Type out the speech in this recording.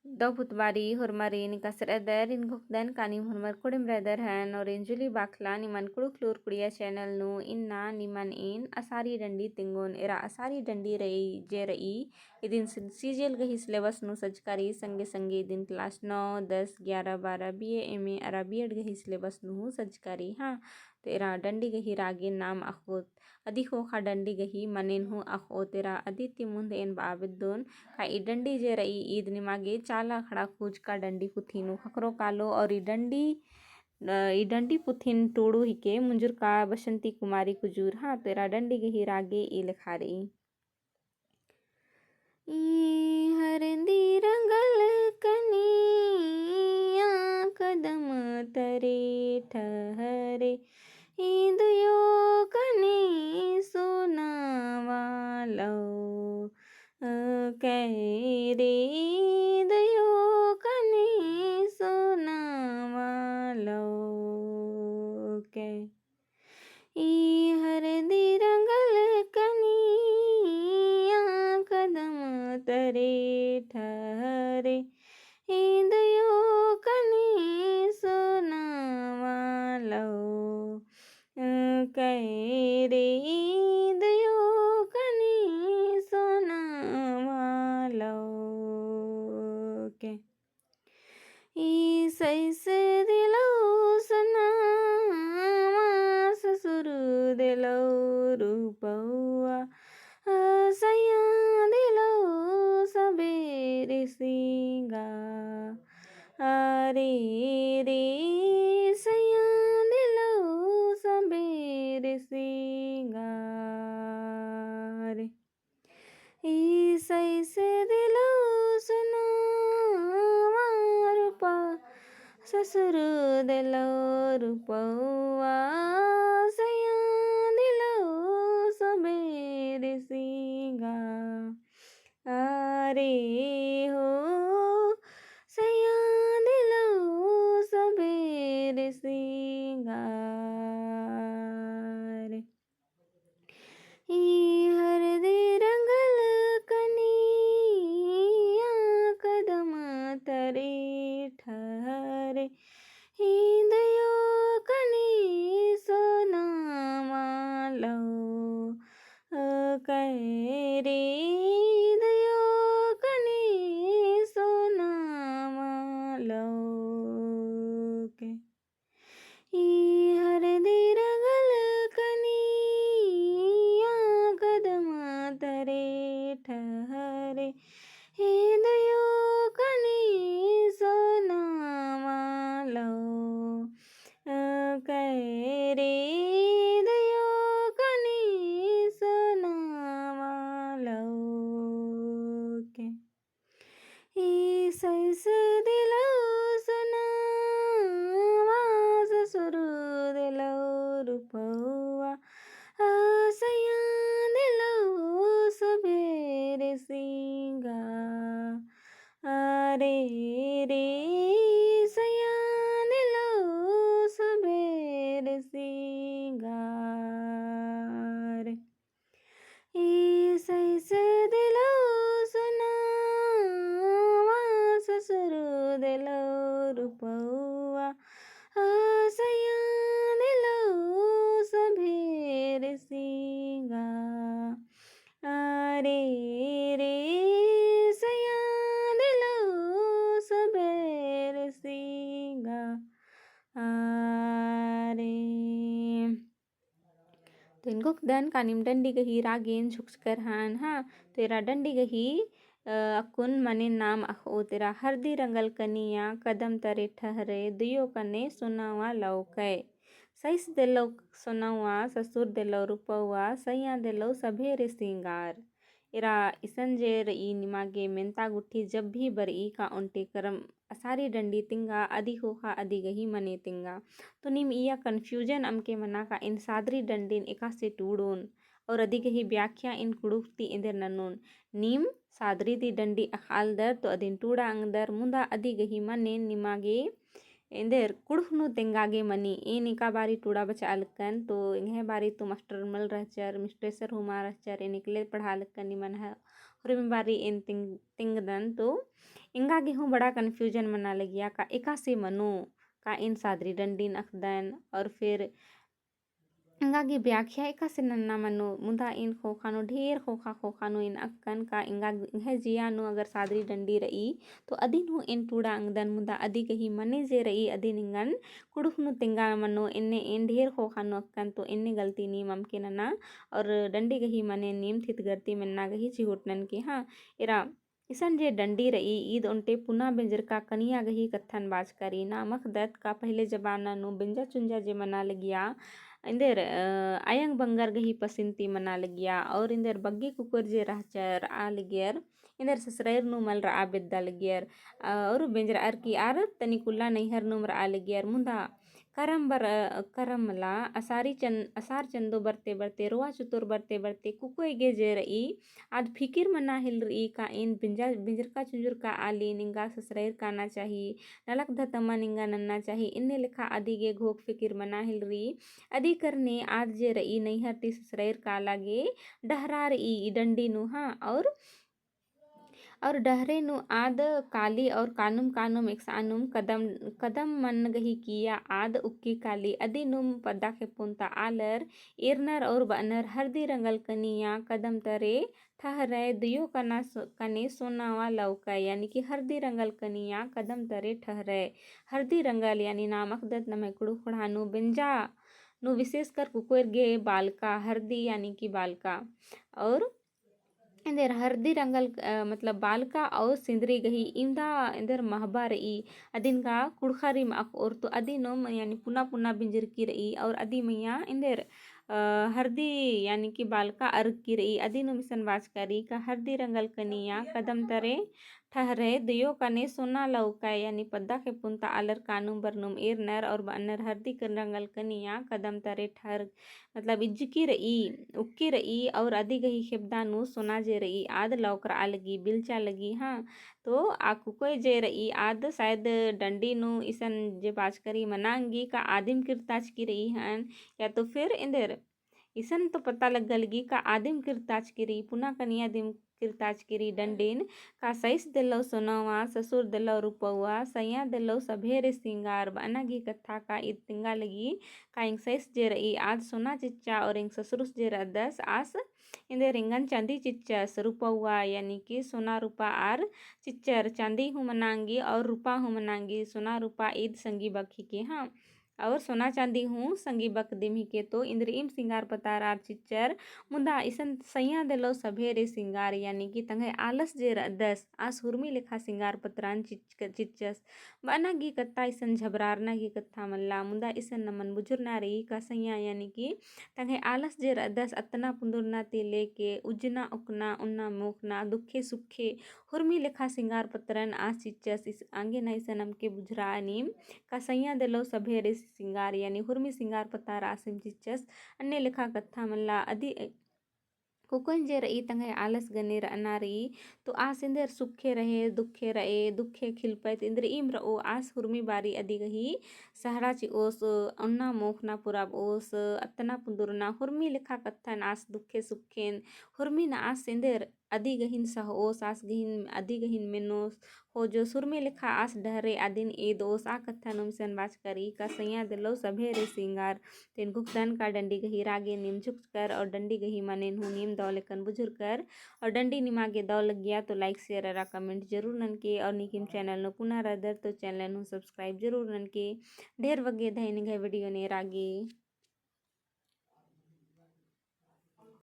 Dauputbari hormari ni kasreder in gokdan kanim hormar kudim brother han और इंजुली बाखला निमन कुड़ुक लूर कुड़िया channel नु इन्ना निमन इन असारी डंडी तिंगोन एरा असारी डंडी रई जे रई इदिन सीजियल गही सिलेबस नु सजकारी संगे संगे इदिन क्लास 9 10 11 12 बीए एमए अरा बीएड गही सिलेबस नु सजकारी हाँ तो एरा डंडी गही रागे नाम अखोत अधिक होखा डंडी गही मनेन हूँ अखोत एरा आदित्य मुंद एन बाबिदोन का ई डंडी जे रई ईद निमागे चाला खड़ा खूज का डंडी पुथीनु खकरो कालो और ई डंडी पुथिन टोड़ू हिके मुंजुर का बसंती कुमारी कुजूर हाँ तेरा डंडी गही रागे ई लिखारी ई हरंदी रंगल कनिया कदम तरे ठहरे इंदुयो कने सोनावा लो कह रे दयो कने सोनावा लो कह ई हरदी रंगल कनिया कदम तरे ठहरे इंदयो कने सोनावा लो कह रे इंदयो कने सोनावा लो के ई सैस दिलो सनावा ससुर दिलो रूपौआ सैया दिलो सबेरे सिंगा अरे रे सैया दिलो सबेरे सिंगार ई सैस दिलो सुनावा रूपा ससुर दिलो रूपौआ सैया दिलो सबेरे सिंगा अरे हो सैया दिलो सबेरे सिंगार ई हरदी रंगल कनिया कदम तरे ठहरे हिंदयो कने सोनावा लो कह रे दयो कने सोनावा लो के ई हरदी रंगल कनिया कदम तरे ठहरे हिंदयो कने सोनावा लो कह रे दयो कने सोनावा लो के ई सैस दिलो सुनावा ससुर दिलो रूपौआ सैया दिलो सबेरे सिंगा अरे रे सैया दिलो सबेरे सिंगार ई सैस दिलो सुनावा ससुर दिलो रूपौआ सैया दिलो सबेरे सिंगा अरे रे सैया दिलो सबेरे सिंगा अरे तो इनको दन कानिम डंडी गही रागेन झुककर हान हाँ तेरा डंडी गही अकुन मने नाम अखो तेरा हरदी रंगल कनिया कदम तरे ठहरे दियो कने सुनावा लौकै सैस दिलो सुनौआ ससुर दिलो रूपौआ सैया दिलो सभेरे सिंगार इरा इसन जेर ई निमागे मेंता गुट्ठी जब भी बर ई का उनटे करम असारी डंडी तिंगा अधि होखा अधि गही मने तिंगा तो निम इया कन्फ्यूजन अमके मना का इन सादरी डंडीन एका से टूडोन और अधि गही व्याख्या इन कुड़ुक्ति इंदर ननोन नीम सादरी दी डंडी अखाल दर तो अदिन टूड़ा अंगदर मुंदा अधि गही मने निमागे इंदेर कुड़हनु तेंगागे मनी इन इका बारी टूड़ा बचा लक्कन तो इंगे बारी तो मास्टर मल रहचर मिस्ट्रेसर हुमा रहचर इन निकले पढ़ा लक्कन निमन है और में बारी इन तिंग दन तो इंगागे हूँ बड़ा कन्फ्यूजन मना लगिया का एका से मनो का इन सादरी डंडीन अखदन और फिर इंगागी व्याख्या एका से नन्ना मनो मुदा इन खोखानो ढेर खोखानो इन अक्कन का इंगा है जियानो अगर सादरी डंडी रही तो अदिन हु इन टूड़ा अंगदन मुदा अदी कही मने जे रही अदिन इंगन कुड़ुखनु तिंगा मनो इन्ने इन ढेर खोखानो अक्कन तो इन्ने गलती नी ममके नना और डंडी कही मने नीम थित गरती मिन्ना गही चिहुटनन के हाँ इरा इसन जे डंडी रही ईद उनटे पुना बेंजर का कनिया गही कत्थन बाज करी नामक दत्त का पहले जमाना नु बिंजा चुंजा जे मना लगिया इंदेर आयंग बंगर गही पसिंती मना लगिया और इंदेर बग्गी कुकर जे रहचर आ लगियर इंदेर ससुरैर नु मल रा बेद्दा लगियर और बेंजर आर की आर तनिकुल्ला नैहर नुम रा लगियर मुंदा करमला असार चंदो बरते बरते रोआ चतुर बरते बरते कुकोय गे जे रई आज फिकिर मना हिल रई का इन बिंजर का चुंजुर का आली निंगा ससुरैर काना चाही नलक धतमा निंगा नन्ना चाही इन्ने लिखा आदि गे घोक फिकिर मना हिल रई अदी करने आज जे रई नैहर ती ससुरैर का लागे डहरा रई डंडी नु हाँ और डहरे नु आद काली और कानुम एक सानुम कदम मन गही किया आद उक्की काली अदी नुम पद्दा के पुंता आलर इरनर और बनर हरदी रंगल कनिया कदम तरे ठहरे दियो कने सोनावा लौका यानी कि हरदी रंगल कनिया कदम तरे ठहरे हरदी रंगल यानी नामक दत नमे कुड़ु खुड़ानु बिंजा नु विशेषकर कुकुर गे बालका हरदी यानी कि बालका और इंदर हरदी रंगल मतलब बालका और सिंदरी गही इंदा इंदर महबा रही अदिन का कुड़खारी माक और तो अदिनोम यानी पुना पुना बिंजर की रही और अदी मैया इंदर हरदी यानी कि बालका अर्ग की रही अदिनो मिसन बाज करी का हरदी रंगल कनिया कदम तरे ठहरे दियो कने सोना लौका यानी पद्दा के पुंता आलर कानुम बरनुम एर नर और बनर हरदी कर रंगल कनिया कदम तरे ठहर मतलब इज्जकी रही उक्की रही और अदी गही खेबदानु सोना जे रही आद लौकर आ लगी बिलचा लगी हाँ तो आकू कोई जे रही आद शायद डंडी नु इसन जे बाज करी मनांगी का आदिम किरताज की रही हन या तो फिर इंदर इसन तो पता लग गलगी का आदिम किरताज की रही पुना कनिया दिम किरताज की रही डंडीन का सैस दिलो सोनवा ससुर दिलो रुपवा सैया दिलो सभेरे सिंगार बना घी कथा का इतिंगा लगी का इंग सैस जे रही आज सोना चिच्चा और इंग ससुरुस जे रदस आस इंदे रिंगन चांदी चिच्चस रुपवा यानी कि सोना रूपा आर चिच्चर चांदी हूँ मनांगी और रूपा हूँ मनांगी सोना रूपा ईद संगी बखी के हाँ और सोना चांदी हूँ संगी बक दिमी के तो इंद्रिम सिंगार पतार आर चिच्चर मुदा इसन सैया दिलो सभेरे सिंगार यानी कि तंगे आलस जे दस आस हुरमी लिखा सिंगार पत्रान चिच्चस बना गी कत्ता इसन झबरारना गी कत्था मल्ला मुदा इसन नमन बुजुर्ना रही का सैया यानी कि तंगे आलस जे दस अतना पुंदुरना ते लेके उजना उकना उन्ना मोखना दुखे सुखे हुरमी लिखा सिंगार पत्रन आस चिच्चस इस आंगे ना इसन नमके बुझरा नीम का सैया दिलो सभेरे सिंगार यानी हुरमी सिंगार पतार आसिम चिच्चस अन्य लिखा कथा मल्ला अदी कुकन जे रही तंगे आलस गने रना रही तो आस इंदर सुखे रहे दुखे खिलपैत इंद्र इम रओ आस हुरमी बारी अदी गही सहरा ची ओस अन्ना मोखना पुराब ओस अतना पुंदुरना हुरमी लिखा कथन आस दुखे सुखेन हुरमी ना आस इंदर अदी गहिन सह ओस आस गहिन अदी गहिन मेनोस हो जो सुरमी लिखा आस डहरे आदिन ए दोस आ कथन उमसन बाज करी का सैया दिलो सभे रे सिंगार तेन गुप्तन का डंडी गही रागे नीम झुक कर और डंडी गही मने हूँ नीम दौ लेकन बुजुर्ग कर और डंडी निमागे दौ लग गया तो लाइक शेयर और कमेंट जरूर नन के और निकिम चैनल नो पुनः रदर तो चैनल नो सब्सक्राइब जरूर नन के ढेर वगे धैन वीडियो ने रागे।